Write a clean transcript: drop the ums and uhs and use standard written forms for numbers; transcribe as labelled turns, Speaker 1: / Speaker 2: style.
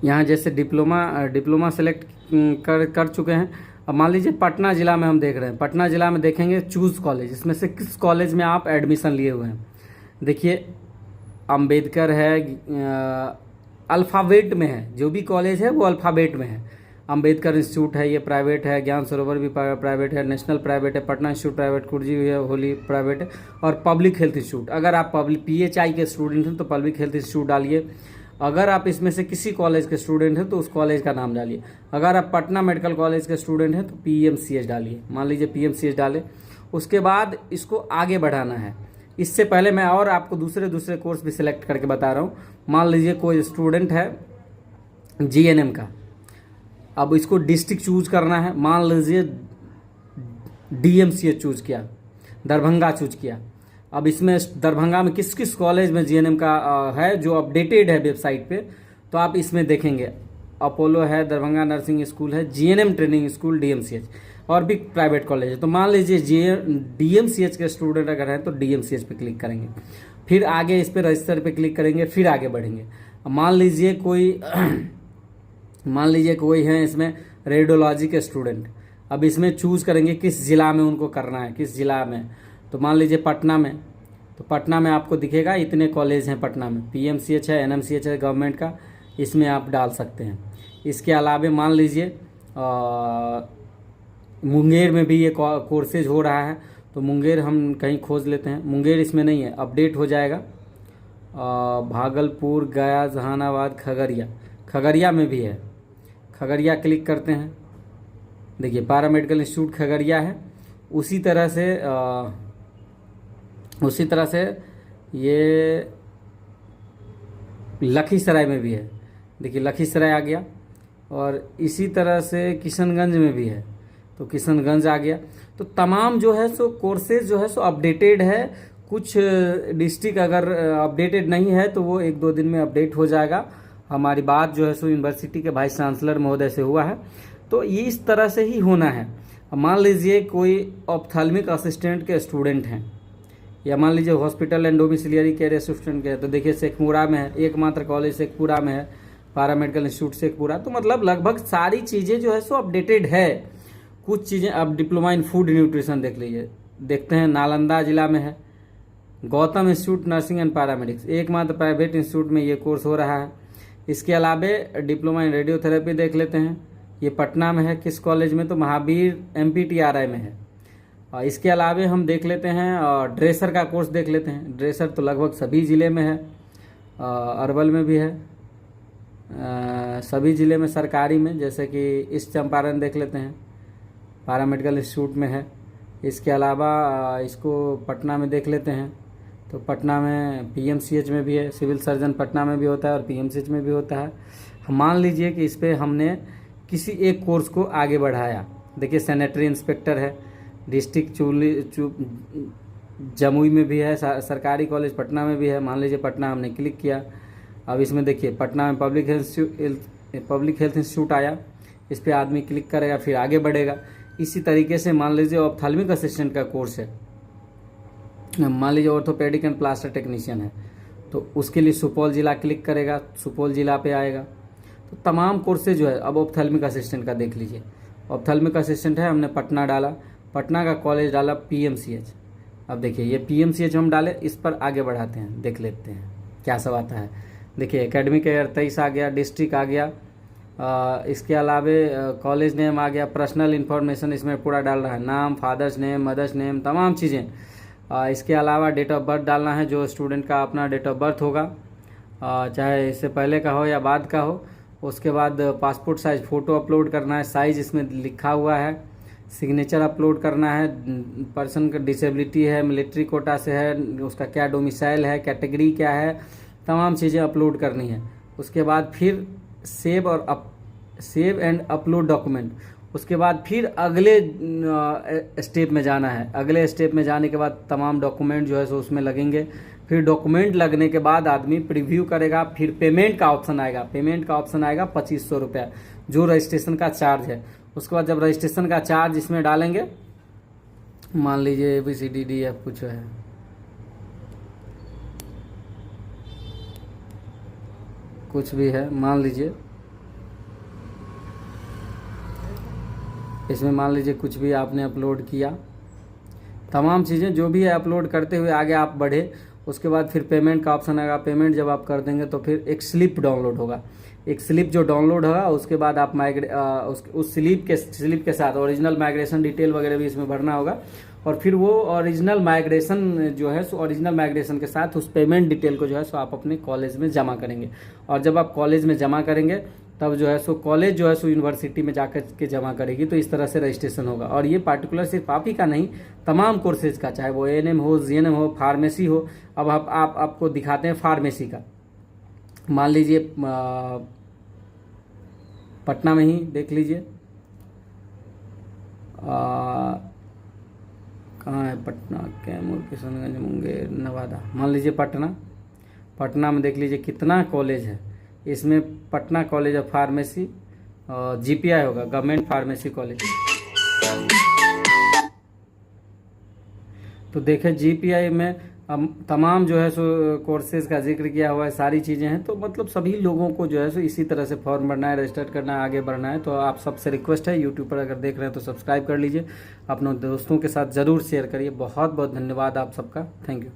Speaker 1: यहाँ जैसे diploma select कर कर चुके हैं। अब मान लीजिए पटना ज़िला में हम देख रहे हैं, पटना ज़िला में देखेंगे चूज़ कॉलेज, इसमें से किस कॉलेज में आप एडमिशन लिए हुए हैं। देखिए अंबेडकर है, अल्फ़ाबेट में है, जो भी कॉलेज है वो अल्फ़ाबेट में है। अंबेडकर इंस्टीट्यूट है, ये प्राइवेट है। ज्ञान सरोवर भी प्राइवेट है। नेशनल प्राइवेट है। पटना इंस्टीट्यूट प्राइवेट, कुर्जी है, होली प्राइवेट है। और पब्लिक हेल्थ इंस्टीट्यूट, अगर आप पब्लिक PHI के स्टूडेंट हैं तो पब्लिक हेल्थ इंस्टीट्यूट डालिए। अगर आप इसमें से किसी कॉलेज के स्टूडेंट हैं तो उस कॉलेज का नाम डालिए। अगर आप पटना मेडिकल कॉलेज के स्टूडेंट हैं तो PMCH डालिए, मान लीजिए PMCH डालें। उसके बाद इसको आगे बढ़ाना है। इससे पहले मैं और आपको दूसरे कोर्स भी सिलेक्ट करके बता रहा हूँ। मान लीजिए कोई स्टूडेंट है GNM का, अब इसको डिस्ट्रिक्ट चूज करना है। मान लीजिए DMCH चूज किया, दरभंगा चूज किया। अब इसमें दरभंगा में किस किस कॉलेज में GNM का है जो अपडेटेड है वेबसाइट पे, तो आप इसमें देखेंगे अपोलो है, दरभंगा नर्सिंग स्कूल है, GNM ट्रेनिंग स्कूल, DMCH और भी प्राइवेट कॉलेज है। तो मान लीजिए DMCH के स्टूडेंट अगर हैं तो DMCH पे क्लिक करेंगे, फिर आगे इस पर रजिस्टर पे क्लिक करेंगे, फिर आगे बढ़ेंगे। मान लीजिए कोई है इसमें रेडियोलॉजी के स्टूडेंट, अब इसमें चूज़ करेंगे किस ज़िला में उनको करना है, किस ज़िला में। तो मान लीजिए पटना में, तो पटना में आपको दिखेगा इतने कॉलेज हैं पटना में, PMCH है, NMCH है गवर्नमेंट का, इसमें आप डाल सकते हैं। इसके अलावा मान लीजिए मुंगेर में भी ये कोर्सेज हो रहा है, तो मुंगेर हम कहीं खोज लेते हैं। मुंगेर इसमें नहीं है, अपडेट हो जाएगा। भागलपुर, गया, जहानाबाद, खगड़िया में भी है। खगड़िया क्लिक करते हैं, देखिए पैरामेडिकल इंस्टीट्यूट खगड़िया है। उसी तरह से ये लखीसराय में भी है, देखिए लखीसराय आ गया। और इसी तरह से किशनगंज में भी है, तो किशनगंज आ गया। तो तमाम जो है सो कोर्सेज जो है सो अपडेटेड है। कुछ डिस्ट्रिक्ट अगर अपडेटेड नहीं है तो वो 1-2 दिन में अपडेट हो जाएगा। हमारी बात जो है सो यूनिवर्सिटी के वाइस चांसलर महोदय से हुआ है, तो ये इस तरह से ही होना है। मान लीजिए कोई ऑप्थेल्मिक असिस्टेंट के स्टूडेंट हैं, या मान लीजिए हॉस्पिटल एंड डोमिसिलियरी केयर असिस्टेंट के, तो देखिए शेखपुरा में है, एकमात्र कॉलेज शेखपुरा में है, पैरामेडिकल इंस्टीट्यूट शेखपुरा। तो मतलब लगभग सारी चीज़ें जो है सो अपडेटेड है। कुछ चीज़ें, अब डिप्लोमा इन फूड न्यूट्रिशन देख लीजिए, देखते हैं नालंदा जिला में है। Gautam institute nursing and paramedics, एकमात्र प्राइवेट इंस्टीट्यूट में ये कोर्स हो रहा है। इसके अलावा डिप्लोमा इन रेडियोथेरेपी देख लेते हैं, ये पटना में है। किस कॉलेज में, तो महावीर MPTRI में है। और इसके अलावा हम देख लेते हैं ड्रेसर का कोर्स देख लेते हैं। ड्रेसर तो लगभग सभी ज़िले में है, अरवल में भी है, सभी ज़िले में सरकारी में, जैसे कि ईस्ट चंपारण देख लेते हैं, पैरामेडिकल इंस्टीट्यूट में है। इसके अलावा इसको पटना में देख लेते हैं, तो पटना में PMCH में भी है, सिविल सर्जन पटना में भी होता है और PMCH में भी होता है। मान लीजिए कि इस पर हमने किसी एक कोर्स को आगे बढ़ाया, देखिए सैनिटरी इंस्पेक्टर है, डिस्ट्रिक्ट जमुई में भी है, सरकारी कॉलेज पटना में भी है। मान लीजिए पटना हमने क्लिक किया, अब इसमें देखिए पटना में पब्लिक हेल्थ इंस्टीट्यूट आया, इस पर आदमी क्लिक करेगा फिर आगे बढ़ेगा। इसी तरीके से मान लीजिए ऑप्थेल्मिक असिस्टेंट का कोर्स है, मान लीजिए ऑर्थोपेडिक एंड प्लास्टर टेक्नीशियन है, तो उसके लिए सुपौल जिला क्लिक करेगा, सुपौल जिला पे आएगा। तो तमाम कोर्सेज जो है, अब ऑप्थेल्मिक असिस्टेंट का देख लीजिए, ऑप्थेल्मिक असिस्टेंट है, हमने पटना डाला, पटना का कॉलेज डाला PMCH। अब देखिए ये PMCH हम डाले, इस पर आगे बढ़ाते हैं, देख लेते हैं क्या सब आता है। देखिए एकेडमिक ईयर 23 आ गया, डिस्ट्रिक्ट आ गया, इसके अलावा कॉलेज नेम आ गया, पर्सनल इन्फॉर्मेशन इसमें पूरा डाल रहा है, नाम, फादर्स नेम, मदर्स नेम, तमाम चीज़ें। इसके अलावा डेट ऑफ बर्थ डालना है, जो स्टूडेंट का अपना डेट ऑफ बर्थ होगा, चाहे इससे पहले का हो या बाद का हो। उसके बाद पासपोर्ट साइज फ़ोटो अपलोड करना है, साइज़ इसमें लिखा हुआ है। सिग्नेचर अपलोड करना है, पर्सन का डिसेबिलिटी है, मिलिट्री कोटा से है, उसका क्या डोमिसाइल है, कैटेगरी क्या है, तमाम चीज़ें अपलोड करनी है। उसके बाद फिर सेव एंड अपलोड डॉक्यूमेंट। उसके बाद फिर अगले स्टेप में जाना है। अगले स्टेप में जाने के बाद तमाम डॉक्यूमेंट जो है सो उसमें लगेंगे। फिर डॉक्यूमेंट लगने के बाद आदमी प्रीव्यू करेगा, फिर पेमेंट का ऑप्शन आएगा। पेमेंट का ऑप्शन आएगा 2500 रुपया, जो रजिस्ट्रेशन का चार्ज है। उसके बाद जब रजिस्ट्रेशन का चार्ज इसमें डालेंगे, मान लीजिए ABCDDF कुछ है, कुछ भी है मान लीजिए, इसमें मान लीजिए कुछ भी आपने अपलोड किया, तमाम चीज़ें जो भी है अपलोड करते हुए आगे आप बढ़े। उसके बाद फिर पेमेंट का ऑप्शन आएगा। पेमेंट जब आप कर देंगे तो फिर एक स्लिप डाउनलोड होगा। एक स्लिप जो डाउनलोड होगा उसके बाद आप उस स्लिप के साथ ओरिजिनल माइग्रेशन डिटेल वगैरह भी इसमें भरना होगा। और फिर वो ओरिजिनल माइग्रेशन जो है सो ओरिजिनल माइग्रेशन के साथ उस पेमेंट डिटेल को जो है सो आप अपने कॉलेज में जमा करेंगे। और जब आप कॉलेज में जमा करेंगे तब जो है सो कॉलेज जो है सो यूनिवर्सिटी में जाकर के जमा करेगी। तो इस तरह से रजिस्ट्रेशन होगा। और ये पार्टिकुलर सिर्फ आप ही का नहीं, तमाम कोर्सेज का, चाहे वो एएनएम हो, जीएनएम हो, फार्मेसी हो। अब आपको दिखाते हैं फार्मेसी का। मान लीजिए पटना में ही देख लीजिए, कहाँ है पटना, कैमूर, किशनगंज, मुंगेर, नवादा। मान लीजिए पटना में देख लीजिए कितना कॉलेज है। इसमें Patna college of pharmacy GPI होगा, गवर्नमेंट फार्मेसी कॉलेज। तो देखें जीपीआई में तमाम जो है सो कोर्सेज का जिक्र किया हुआ है, सारी चीज़ें हैं। तो मतलब सभी लोगों को जो है सो इसी तरह से फॉर्म भरना है, रजिस्टर करना है, आगे बढ़ना है। तो आप सबसे रिक्वेस्ट है, यूट्यूब पर अगर देख रहे हैं तो सब्सक्राइब कर लीजिए, अपने दोस्तों के साथ ज़रूर शेयर करिए। बहुत बहुत धन्यवाद आप सबका, थैंक यू।